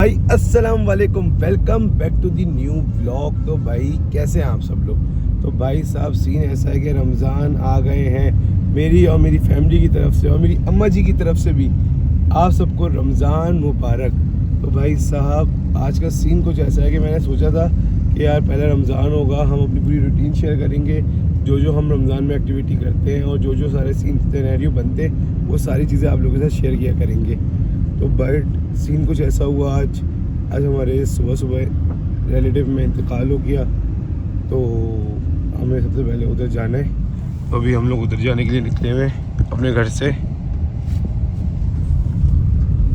भाई अस्सलाम वालेकुम, welcome back to the new vlog. तो भाई कैसे हैं आप सब लोग? तो भाई साहब सीन ऐसा है कि रमज़ान आ गए हैं। मेरी और मेरी फैमिली की तरफ से और मेरी अम्मा जी की तरफ से भी आप सबको रमज़ान मुबारक। तो भाई साहब आज का सीन कुछ ऐसा है कि मैंने सोचा था कि यार पहला रमज़ान होगा, हम अपनी पूरी रूटीन शेयर करेंगे, जो हम रमज़ान में एक्टिविटी करते हैं और जो सारे सीन सिनेरियो बनते हैं वो सारी चीज़ें आप लोगों के साथ शेयर किया करेंगे। तो बट सीन कुछ ऐसा हुआ आज हमारे सुबह रिलेटिव में इंतकाल हो गया, तो हमें सबसे पहले उधर जाना है। तो अभी हम लोग उधर जाने के लिए निकले हुए अपने घर से।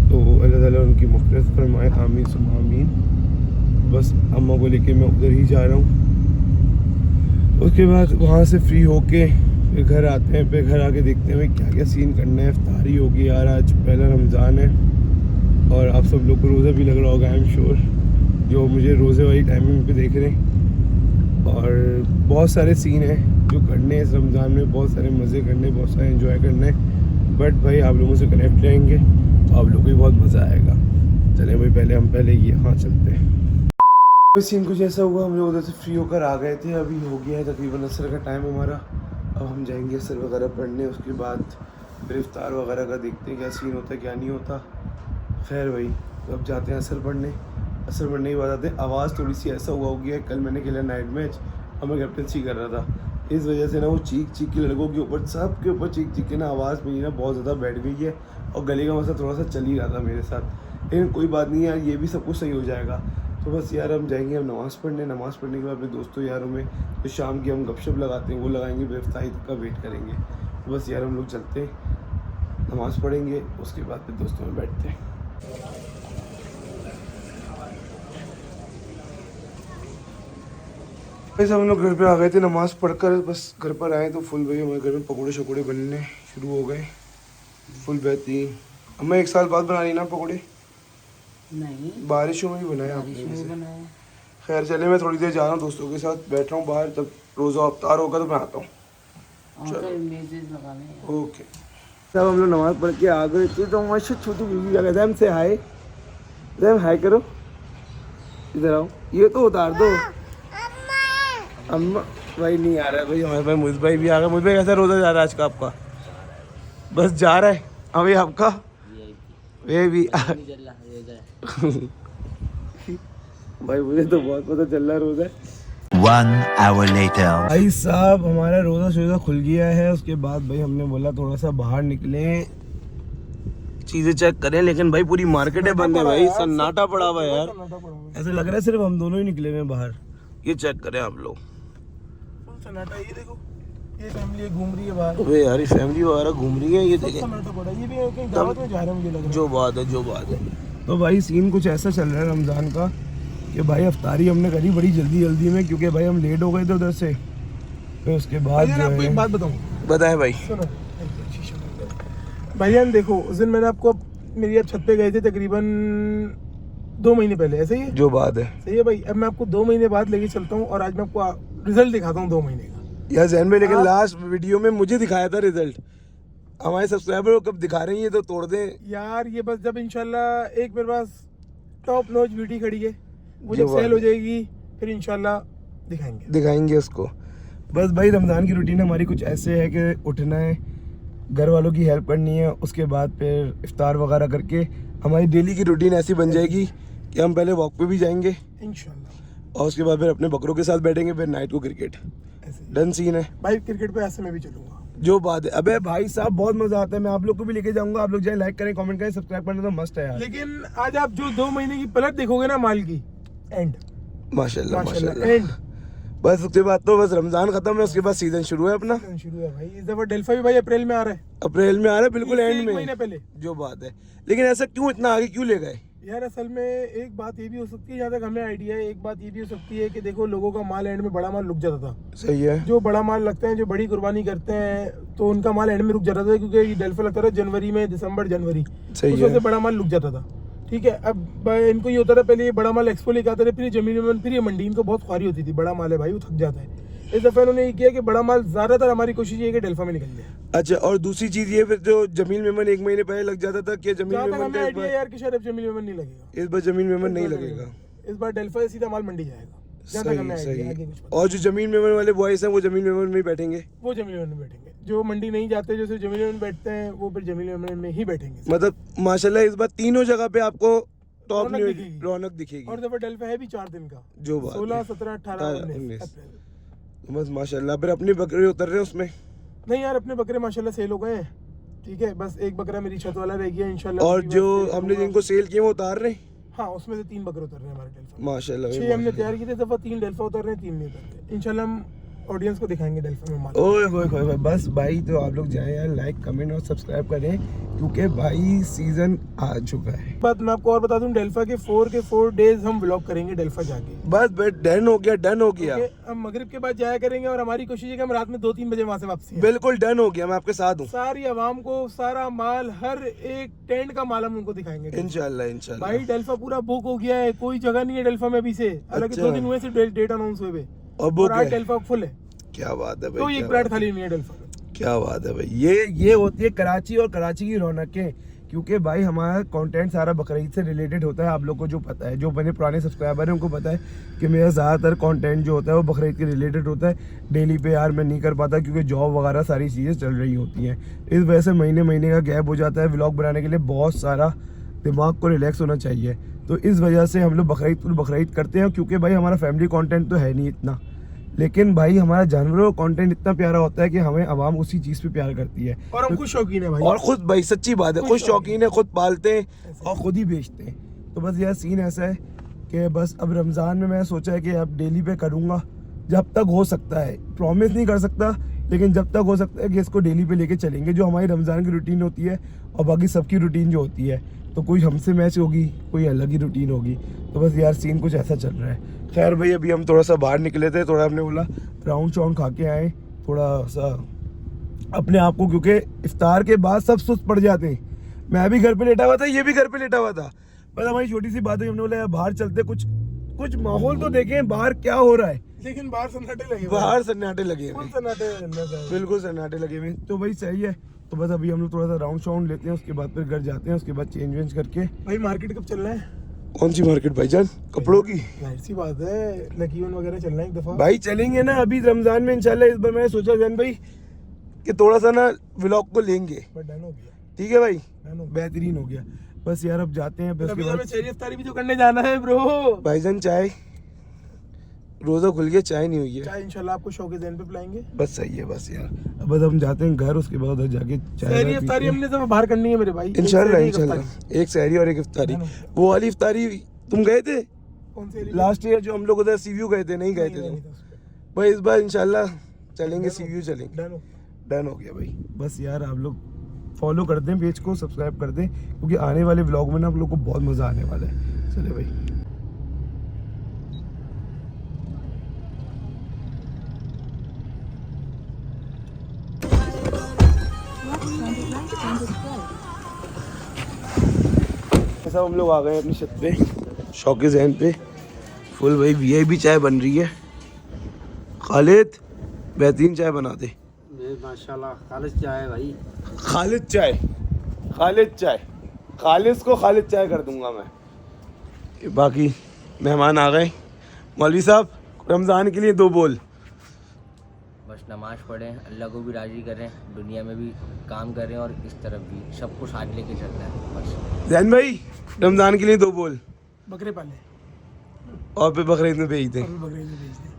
तो अल्लाह ताला उनकी मग़फ़िरत फरमाए, आमीन सुम्मा आमीन। बस अम्मा को लेके मैं उधर ही जा रहा हूँ। उसके बाद वहाँ से फ्री होके फिर घर आते हैं। फिर घर आके देखते हैं क्या क्या सीन करना है। इफ्तारी होगी यार, आज पहला रमज़ान है और आप सब लोग को रोज़ा भी लग रहा होगा, आई एम श्योर, जो मुझे रोज़े वाली टाइमिंग पे देख रहे हैं। और बहुत सारे सीन हैं जो करने हैं इस रमज़ान में, बहुत सारे मज़े करने, बहुत सारे एंजॉय करने। बट भाई आप लोगों से कनेक्ट रहेंगे तो आप लोगों को भी बहुत मज़ा आएगा। चलें भाई पहले यहाँ चलते हैं। सीन कुछ ऐसा हुआ, हम लोग उधर से फ्री होकर आ गए थे। अभी हो गया है तकरीबन असर का टाइम हमारा। अब हम जाएंगे असर वगैरह पढ़ने, उसके बाद फिर इफ्तार वगैरह का देखते हैं क्या सीन होता है क्या नहीं होता। खैर भाई अब जाते हैं असर पढ़ने के बाद आते हैं। आवाज़ थोड़ी सी ऐसा हुआ हो गया, कल मैंने खेला नाइट मैच और मैं कैप्टनसी कर रहा था, इस वजह से ना वो चीख के लड़कों के ऊपर, सब के ऊपर चीख के ना आवाज़ मेरी ना बहुत ज़्यादा बैठ गई है और गले का मसला थोड़ा सा चल ही रहा था मेरे साथ। लेकिन कोई बात नहीं यार, ये भी सब कुछ सही हो जाएगा। तो बस यार हम जाएंगे, हम नमाज़ पढ़ने के बाद अपने दोस्तों यारों में जो शाम की हम गपशप लगाते हैं वो लगाएंगे, फिर इफ्तारी तक का वेट करेंगे। तो बस यार हम लोग चलते हैं, नमाज़ पढ़ेंगे, उसके बाद फिर दोस्तों में बैठते हैं। वैसे हम लोग घर पे आ गए थे नमाज़ पढ़कर, बस घर पर आए तो फुल भाई हमारे घर में पकौड़े शकोड़े बनने शुरू हो गए, फुल बेहतरीन। हमें एक साल बाद बना ली ना पकौड़े? नहीं, बारिशों में ही बनाया आपने। खैर चले, मैं थोड़ी देर जा रहा हूँ दोस्तों के साथ, बैठ रहा हूँ बाहर, जब रोज़ा अफ्तार होगा तो मैं आता हूँ। ओके। सब हम लोग नमाज़ पढ़ के आ गए थे तो हमारे छोटू बीबी आ गए। से हाय, जैम हाय करो, इधर आओ, ये तो उतार दो। अम्मा भाई नहीं आ रहा है भाई, हमारे भाई मुझ भाई भी आ गए। मुझ भाई कैसा रोज़ा जा रहा है आज का आपका? बस जा रहा है अभी आपका वे भी भाई मुझे तो बहुत पता चल रहा है रोज़ा है। 1 hour later. भाई साहब हमारा रोज़ा शोज़ा खुल गया है। उसके बाद भाई हमने बोला थोड़ा सा बाहर निकले, चीज़ें चेक करें, लेकिन भाई पूरी मार्केट है बंद है भाई, सन्नाटा पड़ा हुआ है यार। ऐसा लग रहा है सिर्फ हम दोनों ही निकले हुए हैं बाहर। ये चेक करें आप लोग, सन्नाटा। ये देखो, ये फैमिली घूम रही है बाहर। अबे यार ये फैमिली वगैरह घूम रही है, ये देखें। ये भी कहीं दावत में जा रहे हैं मुझे लग रहा है। जो बात है। तो भाई सीन कुछ ऐसा चल रहा है रमज़ान का कि भाई अफ्तारी हमने करी बड़ी जल्दी में, क्योंकि भाई हम लेट हो गए थे उधर से। फिर उसके बाद आपको एक बात बताऊं, बताएं भाई। सुनो भाईजान, देखो उस दिन मैंने आपको, मेरी आप छत पे गए थे तकरीबन 2 महीने पहले, ऐसे ही है? जो बात है सही है भाई। अब मैं आपको 2 महीने बाद लेके चलता हूँ और आज मैं आपको रिजल्ट दिखाता हूँ 2 महीने का यार जैन भाई। लेकिन लास्ट वीडियो में मुझे दिखाया था रिजल्ट, हमारे सब्सक्राइबर कब दिखा रहे हैं ये तो तोड़ दें यार। ये बस जब इंशाल्लाह एक मेरे पास टॉप नॉच ब्यूटी खड़ी है, वो जब सेल हो जाएगी फिर इंशाल्लाह दिखाएंगे उसको। बस भाई रमज़ान की रूटीन हमारी कुछ ऐसे है कि उठना है, घर वालों की हेल्प करनी है, उसके बाद फिर इफ्तार वगैरह करके हमारी डेली की रूटीन ऐसी बन जाएगी कि हम पहले वॉक पे भी जाएंगे इंशाल्लाह और उसके बाद फिर अपने बकरों के साथ बैठेंगे, फिर नाइट को क्रिकेट। डन सीन है भाई। क्रिकेट पे ऐसे मैं भी चलूंगा, जो बात है। अबे भाई साहब बहुत मजा आता है, मैं आप लोग को भी लेके जाऊंगा। आप लोग जाए, लाइक करें, कमेंट करें, सब्सक्राइब करना तो मस्त है यार। लेकिन आज आप जो 2 महीने की पलट देखोगे ना माल की, एंड माशाल्लाह एंड। बस उसके बाद तो बस रमजान खत्म है, उसके बाद सीजन शुरू है अपना। शुरू है भाई। इस दफा डेल्फा भी भाई अप्रैल में आ रहा है। अप्रैल में आ रहा है, बिल्कुल एंड में, 1 महीने पहले। जो बात है। लेकिन ऐसा क्यों, इतना आगे क्यों ले गए यार? असल में एक बात ये भी हो सकती है, जहाँ तक हमें आइडिया है, एक बात ये भी हो सकती है कि देखो लोगों का माल एंड में, बड़ा माल रुक जाता था। सही है। जो बड़ा माल लगते हैं, जो बड़ी कुर्बानी करते हैं, तो उनका माल एंड में रुक जाता था, क्योंकि डेल्फा लगता था जनवरी में, दिसंबर जनवरी, उस वजह से बड़ा माल रुक जाता था। ठीक है। अब इनको ये होता था, पहले ये बड़ा माल एक्सपो लेके आते थे, फिर जमीन में, फिर ये मंडी, इनको बहुत ख्वारी होती थी, बड़ा माल है भाई वो थक जाता है। इस दफा इन्होंने ये किया कि बड़ा माल ज्यादातर हमारी कोशिश ये है कि डेल्फा में निकल जाए। अच्छा, और दूसरी चीज ये फिर जो जमील मेमन 1 महीने पहले लग जाता था कि जमील जहाँ तक मेमन हमें का आइडिया यार कि शायद अब जमील मेमन नहीं लगेगा, इस बार जमील मेमन नहीं लगेगा। इस बार डेल्फा से सीधा माल मंडी जाएगा, जहाँ तक हमें आइडिया, आगे कुछ पता और जो जमील मेमन वाले बॉयज हैं वो जमील मेमन में ही बैठेंगे, वो जमील मेमन में बैठेंगे। जो मंडी नहीं जाते, जो सिर्फ जमील मेमन बैठते हैं, वो फिर जमील मेमन में ही बैठेंगे। मतलब माशाल्लाह इस बार तीनों जगह पे आपको टॉप रौनक दिखेगी। रौनक दिखेगी। और दफा डेल्फा है भी 4 दिन का, जो बात 16, है। 17, 18, 19 अप्रैल। बस माशाल्लाह। फिर अपने बकरे उतर रहे हैं उसमें? नहीं यार, अपने बकरे माशाल्लाह सेल हो गए हैं, ठीक है। बस एक बकरा मेरी छत वाला रह गया इंशाल्लाह। और जो हमने जिनको सेल किए वो उतार रहे हैं? हाँ, उसमें से 3 बकरे उतर रहे हैं हमारे डेल्फा। माशाल्लाह 6 हमने तैयार किए थे, दफा 3 डेल्फा उतर रहे हैं, 3 नहीं उतर रहे। इंशाल्लाह हम ऑडियंस को दिखाएंगे डेल्फा में माल। ओए होए होए, बस भाई तो आप लोग जाएं यार, लाइक कमेंट और सब्सक्राइब करें क्योंकि भाई सीजन आ चुका है। बात मैं आपको और बता दूं, डेल्फा के 4 डेज हम व्लॉग करेंगे डेल्फा जाके। बस डन हो गया, डन हो गया। हम मगरिब के बाद जाया करेंगे और हमारी कोशिश है कि हम रात में 2-3 बजे वहाँ से वापसी आएं। बिल्कुल डन हो गया, मैं आपके साथ हूँ। सारी आवाम को सारा माल, हर एक टेंट का माल हम उनको दिखाएंगे इंशाल्लाह इंशाल्लाह। भाई डेल्फा पूरा बुक हो गया है, कोई जगह नहीं है डेल्फा में अभी से। हालांकि अच्छा। 2 दिन हुए से डेट अनाउंस हुए हुए, और बुक आज है। डेल्फा फुल है। क्या बात है भाई, तो एक क्या प्लाट बात खाली नहीं है डेल्फा में। क्या बात है भाई। ये होती है कराची और कराची की रौनकें, क्योंकि भाई हमारा कंटेंट सारा बकरीद से रिलेटेड होता है। आप लोग को जो पता है, जो मेरे पुराने सब्सक्राइबर हैं उनको पता है कि मेरा ज़्यादातर कंटेंट जो होता है वो बकरीद के रिलेटेड होता है। डेली पे यार मैं नहीं कर पाता क्योंकि जॉब वगैरह सारी चीज़ें चल रही होती हैं। इस वजह से महीने का गैप हो जाता है। व्लॉग बनाने के लिए बहुत सारा दिमाग को रिलैक्स होना चाहिए, तो इस वजह से हम लोग बकरीद करते हैं। क्योंकि भाई हमारा फैमिली कंटेंट तो है नहीं इतना, लेकिन भाई हमारा जानवरों का कंटेंट इतना प्यारा होता है कि हमें आवाम उसी चीज़ पे प्यार करती है। और हम खुद शौकीन है भाई, और खुद भाई सच्ची बात है, खुद शौकीन है, खुद पालते हैं और खुद ही बेचते हैं। तो बस यार सीन ऐसा है कि बस अब रमज़ान में मैं सोचा है कि अब डेली पे करूँगा जब तक हो सकता है। प्रॉमिस नहीं कर सकता, लेकिन जब तक हो सकता है कि इसको डेली पे लेके चलेंगे। जो हमारी रमज़ान की रूटीन होती है और बाकी सबकी रूटीन जो होती है, तो कोई हमसे मैच होगी, कोई अलग ही रूटीन होगी। तो बस यार सीन कुछ ऐसा चल रहा है। खैर भाई अभी हम थोड़ा सा बाहर निकले थे, थोड़ा हमने बोला राउंड खा के आए थोड़ा सा अपने आप को, क्योंकि इफ्तार के बाद सब सुस्त पड़ जाते हैं। मैं भी घर पे लेटा हुआ था, ये भी घर पे लेटा हुआ था। बस हमारी छोटी सी बात हुई, हमने बोला यार बाहर चलते, कुछ माहौल तो देखें बाहर क्या हो रहा है। लेकिन बाहर सन्नाटे लगे, बाहर सन्नाटे लगे हुए, सन्नाटे बिल्कुल सन्नाटे लगे हुए। तो भाई सही है। तो बस अभी हम लोग थोड़ा सा राउंड लेते हैं, उसके बाद फिर घर जाते हैं, उसके बाद चेंज करके। भाई मार्केट कब चलना है? कौन सी मार्केट भाईजान? कपड़ों की? जाहिर सी बात है, लकीवन वगैरह चलना है एक दफा। भाई चलेंगे ना अभी रमजान में इंशाल्लाह। इस बार मैंने सोचा जैन भाई कि थोड़ा सा ना व्लॉग को लेंगे। डन हो गया, ठीक है भाई, डन हो गया। बेहतरीन हो गया। बस यार अब जाते हैं, फिर उसके बाद शहरी इफ्तारी भी तो करने जाना है ब्रो। भाईजान चाय, रोजा खुल गया, चाय नहीं हुई है। चाय इंशाल्लाह आपको शौक के ज़हन पे पिलाएंगे। बस सही है बस यार। अब बस हम जाते हैं घर, उसके बाद उधर जाके शहरी इफ्तारी हमने तो बाहर करनी है मेरे भाई, इंशाल्लाह इंशाल्लाह। एक सहरी और एक इफ्तारी। वो वाली इफ्तारी तुम गए थे कौन सी? लास्ट ईयर जो हम लोग उधर सीव्यू गए थे, नहीं गए थे तुम? भाई इस बार इंशाल्लाह चलेंगे, सीव्यू चलेंगे। डन हो गया भाई। बस यार आप लोग फॉलो कर दें पेज को, सब्सक्राइब कर दें, क्योंकि आने वाले व्लॉग में ना आप लोग को बहुत मज़ा आने वाला है। चले भाई। ऐसा हम लोग आ गए अपनी छत पे, शौक के ज़हन पे। फुल भाई वीआईपी चाय बन रही है। खालिद बेहतरीन चाय बना दे। माशाल्लाह खालिद चाय है भाई, खालिद चाय, खालिद चाय, खालिद को खालिद चाय कर दूंगा मैं। बाकी मेहमान आ गए। मौलवी साहब रमज़ान के लिए 2 बोल। बस नमाज पढ़ें, अल्लाह को भी राज़ी करें, दुनिया में भी काम करें और इस तरफ भी सब कुछ साथ लेके चलना है बस। जैन भाई रमज़ान के लिए 2 बोल। बकरे पाले और फिर बकरीद में भेज दें, और बकरे भी बेच दे।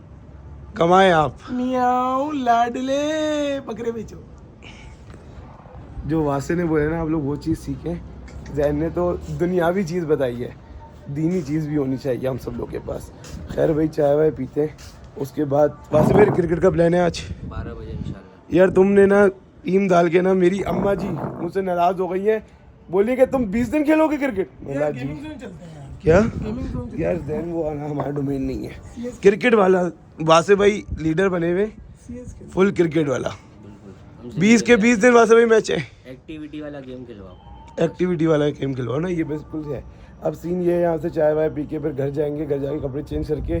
कमाए आप। मियाऊ लाडले बकरे बेचो। जो वासे ने बोले ना आप लोग वो चीज़ सीखें। जैन ने तो दुनियावी चीज़ बताई है, दीनी चीज़ भी होनी चाहिए हम सब लोग के पास। खैर भाई चाय वाय पीते हैं, उसके बाद वासे मेरे क्रिकेट का प्लान है आज 12 बजे इंशाल्लाह। यार तुमने ना टीम डाल के ना मेरी अम्मा जी मुझसे नाराज़ हो गई है, बोली कि तुम 20 दिन खेलोगे क्रिकेट। यार जी गेमिंग जोन चलते हैं यार, क्या गेमिंग जोन यार जैन वो आना हमारा डोमेन नहीं है। क्रिकेट वाला वासे भाई लीडर बने हुए, सीएस फुल क्रिकेट वाला। बिल्कुल 20 के 20 दिन वासे भाई मैच है। एक्टिविटी वाला गेम खिलवाओ, एक्टिविटी वाला गेम खिलवाओ ना, ये बिल्कुल है। अब सीन ये है, यहाँ से चाय वाय पी के फिर घर जाएंगे, घर जाके कपड़े चेंज करके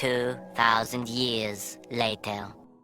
2000 years later.